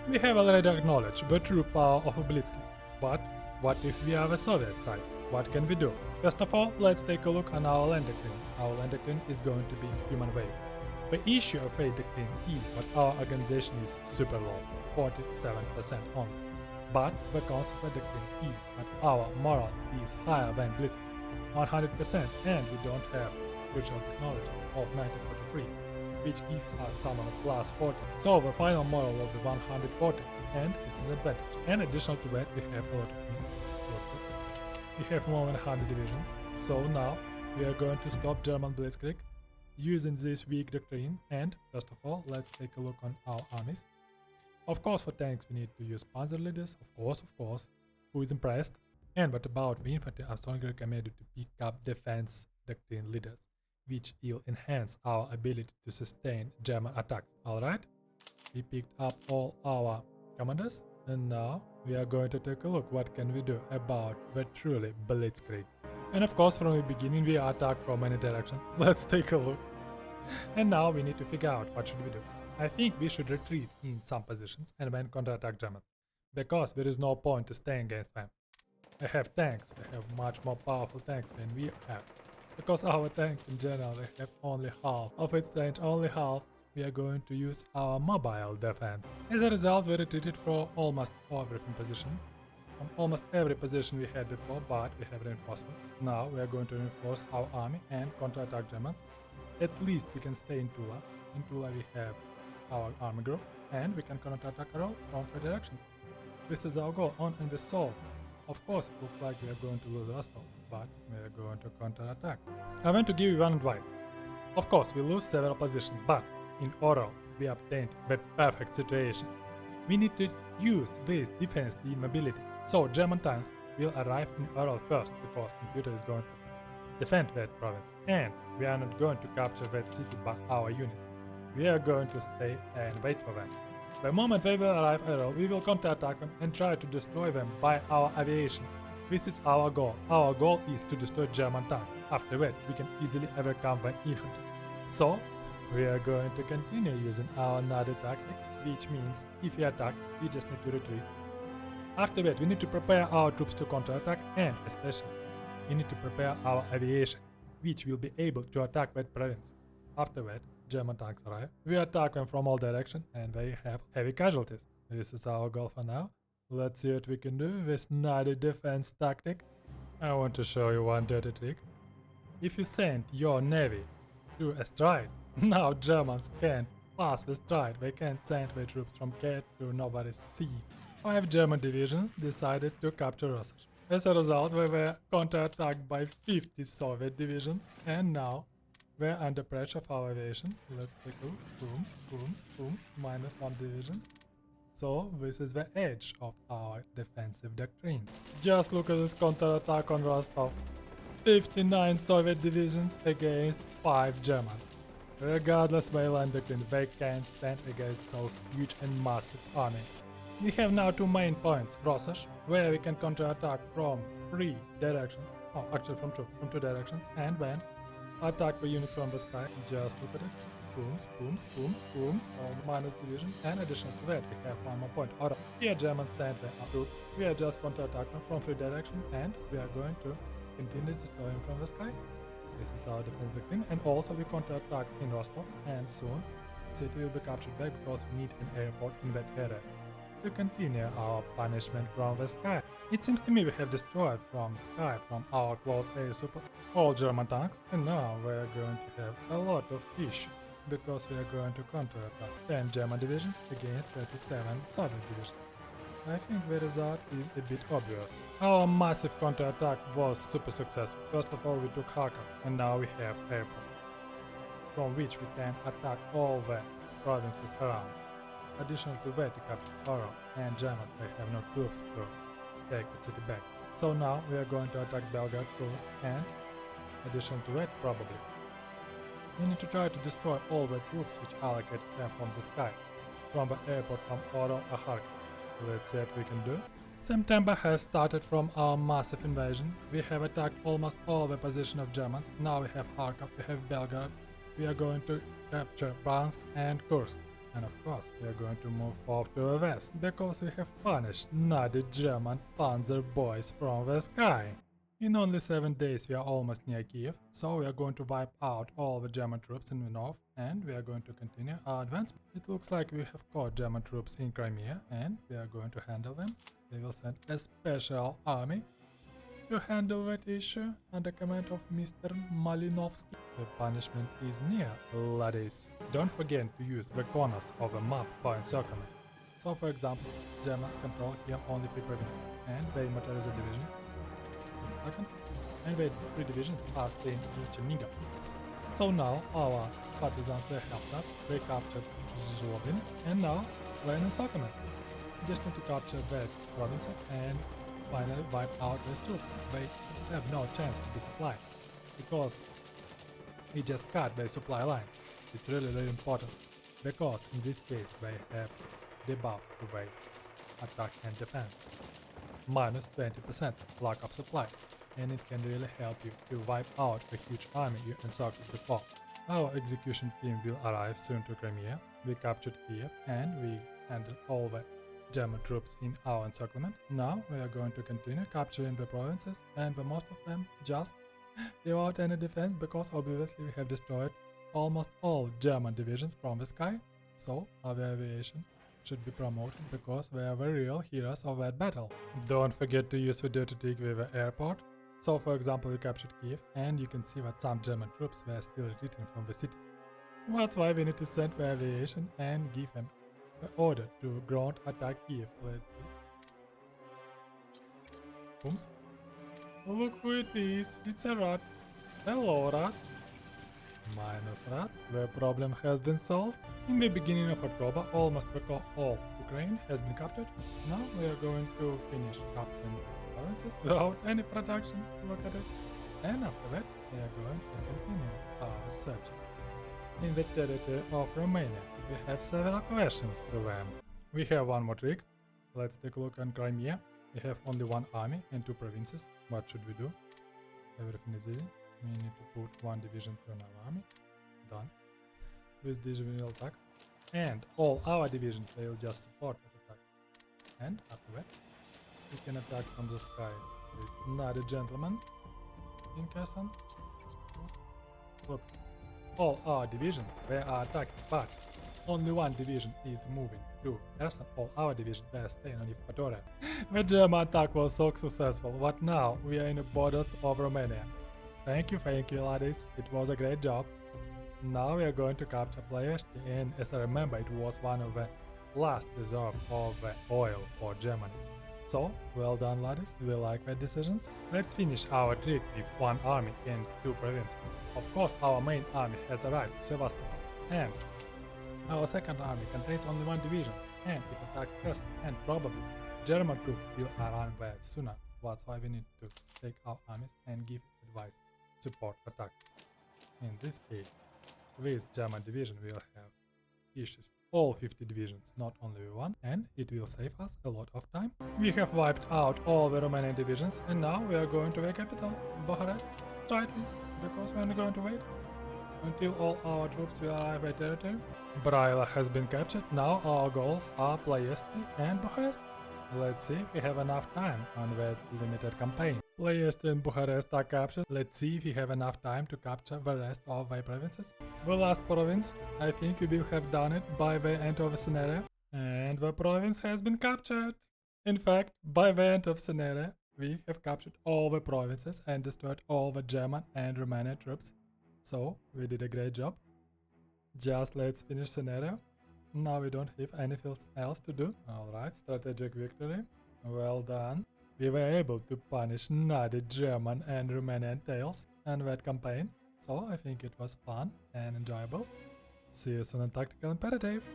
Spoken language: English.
We have already acknowledged the true power of a Blitzkrieg, but what if we are the Soviet side? What can we do? First of all, let's take a look on our land doctrine. Our land doctrine is going to be human wave. The issue of a doctrine is that our organization is super low, 47% only. But the concept of a doctrine is that our morale is higher than Blitzkrieg, 100%, and we don't have crucial technologies of 1943, which gives us somehow plus 40. So the final moral will be 140, and this is an advantage. And additional to that, we have a lot of meat. We have more than 100 divisions. So now we are going to stop German Blitzkrieg using this weak doctrine. And first of all, let's take a look on our armies. Of course, for tanks we need to use panzer leaders, of course, who is impressed. And what about the infantry? I strongly recommend you to pick up defense doctrine leaders, which will enhance our ability to sustain German attacks. Alright, we picked up all our commanders, and now we are going to take a look what can we do about the truly Blitzkrieg. And of course, from the beginning we are attacked from many directions. Let's take a look. And now we need to figure out what should we do. I think we should retreat in some positions and then counterattack Germans, because there is no point to staying against them. I have tanks, I have much more powerful tanks than we have. Because our tanks in general, they have only half of its range, only half, we are going to use our mobile defense. As a result, we retreated from almost every position, from almost every position we had before, but we have reinforcement. Now we are going to reinforce our army and counterattack Germans. At least we can stay in Tula. In Tula we have our army group, and we can counterattack from 3 directions. This is our goal, on and we solve. Of course, it looks like we are going to lose Rostov, but we are going to counterattack. I want to give you one advice. Of course, we lose several positions, but in oral, we obtained the perfect situation. We need to use this defense in mobility, so German tanks will arrive in oral first, because computer is going to defend that province, and we are not going to capture that city by our units. We are going to stay and wait for them. The moment they will arrive oral, we will counterattack them and try to destroy them by our aviation. This is our goal. Our goal is to destroy German tanks. After that, we can easily overcome the infantry. So, we are going to continue using our nada tactic, which means if we attack, we just need to retreat. After that, we need to prepare our troops to counterattack, and especially, we need to prepare our aviation, which will be able to attack that province. After that, German tanks arrive. We attack them from all directions, and they have heavy casualties. This is our goal for now. Let's see what we can do with nada defense tactic. I want to show you one dirty trick. If you send your navy to a stride, now Germans can't pass the stride. They can't send their troops from Cat to nobody's seas. 5 German divisions decided to capture Russia. As a result, they were counterattacked by 50 Soviet divisions, and now we're under pressure of our aviation. Let's take a look. Booms, minus 1 division. So this is the edge of our defensive doctrine. Just look at this counterattack on Rostov. 59 Soviet divisions against 5 German. Regardless of their land doctrine, they can't stand against so huge and massive army. We have now 2 main points, Rosas, where we can counterattack from 3 directions, actually from 2 directions, and then attack the units from the sky. Just look at it. Booms, minus division, and additional to that we have 1 more point. Alright, here Germans sent their troops, we are just counterattacking from 3 directions, and we are going to continue destroying from the sky. This is our defense doctrine, and also we counterattack in Rostov, and soon city will be captured back because we need an airport in that area to continue our punishment from the sky. It seems to me we have destroyed from sky, from our close air support, all German tanks, and now we are going to have a lot of issues, because we are going to counterattack 10 German divisions against 37 Soviet divisions. I think the result is a bit obvious. Our massive counterattack was super successful. First of all, we took Kharkov, and now we have airport, from which we can attack all the provinces around. Additional to that, we captured Oral, and Germans they have no troops to take the city back. So now we are going to attack Belgrade coast, and additional to that, probably we need to try to destroy all the troops which allocated them from the sky, from the airport, from Oral or Kharkov. Let's see what we can do. September has started from our massive invasion. We have attacked almost all the position of Germans. Now we have Kharkov, we have Belgrade. We are going to capture Bryansk and Kursk. And of course, we are going to move off to the west, because we have punished naughty German panzer boys from the sky. In only 7 days we are almost near Kiev, so we are going to wipe out all the German troops in the north, and we are going to continue our advancement. It looks like we have caught German troops in Crimea, and we are going to handle them. We will send a special army to handle that issue under command of Mr. Malinovsky. The punishment is near, laddies. Don't forget to use the corners of the map for encirclement. So for example, Germans control here only 3 provinces, and they motorize a division. Second, and the 3 divisions are staying in Chernihiv. So now our partisans were helped us, they captured Zlobin, and now we're in encirclement. We just need to capture the provinces and finally wipe out those troops. They have no chance to be supplied, because we just cut their supply line. It's really important, because in this case they have debuff to their attack and defense. Minus 20% lack of supply, and it can really help you to wipe out a huge army you encircled before. Our execution team will arrive soon to Crimea. We captured Kiev and we handled all the German troops in our encirclement. Now we are going to continue capturing the provinces, and the most of them just without any defense, because obviously we have destroyed almost all German divisions from the sky. So our aviation should be promoted, because they are the real heroes of that battle. Don't forget to use the dirty trick with the airport. So for example, we captured Kiev, and you can see that some German troops were still retreating from the city. That's why we need to send the aviation and give them the order to ground attack Kiev. Let's see. Pounce. Look who it is, it's a rat. Hello, rat. Minus rat. The problem has been solved. In the beginning of October, almost all Ukraine has been captured. Now we are going to finish capturing provinces without any production. Look at it. And after that, we are going to continue our search. In the territory of Romania, we have several questions to them. We have one more trick. Let's take a look on Crimea. We have only 1 army and 2 provinces. What should we do? Everything is easy. We need to put 1 division to another army. Done. This division will attack. And all our divisions, they will just support that attack. And after that, we can attack from the sky. This naughty gentleman in Kherson. Look, all our divisions, they are attacking, but only 1 division is moving to Kherson. All our divisions, they are staying on Evpatoria. The German attack was so successful, but now we are in the borders of Romania. Thank you, laddies. It was a great job. Now we are going to capture Ploiești, and as I remember, it was one of the last reserve of the oil for Germany. So, well done, laddies. We like the decisions. Let's finish our trick with 1 army and 2 provinces. Of course, our main army has arrived to Sevastopol, and our second army contains only 1 division, and it attacks first, and probably German troops will arrive there sooner. That's why we need to take our armies and give advice, support attack. In this case, this German division will have issues all 50 divisions, not only 1, and it will save us a lot of time. We have wiped out all the Romanian divisions, and now we are going to the capital, Bucharest, straightly, because we are going to wait until all our troops will arrive at territory. Braila has been captured. Now our goals are Ploiești and Bucharest. Let's see if we have enough time on that limited campaign. Ploiești and Bucharest are captured. Let's see if we have enough time to capture the rest of the provinces. The last province, I think we will have done it by the end of the scenario. And the province has been captured. In fact, by the end of scenario, we have captured all the provinces and destroyed all the German and Romanian troops. So, we did a great job. Just let's finish scenario. Now we don't have anything else to do. Alright, strategic victory. Well done. We were able to punish naughty German and Romanian tails in that campaign. So I think it was fun and enjoyable. See you soon in Tactical Imperative.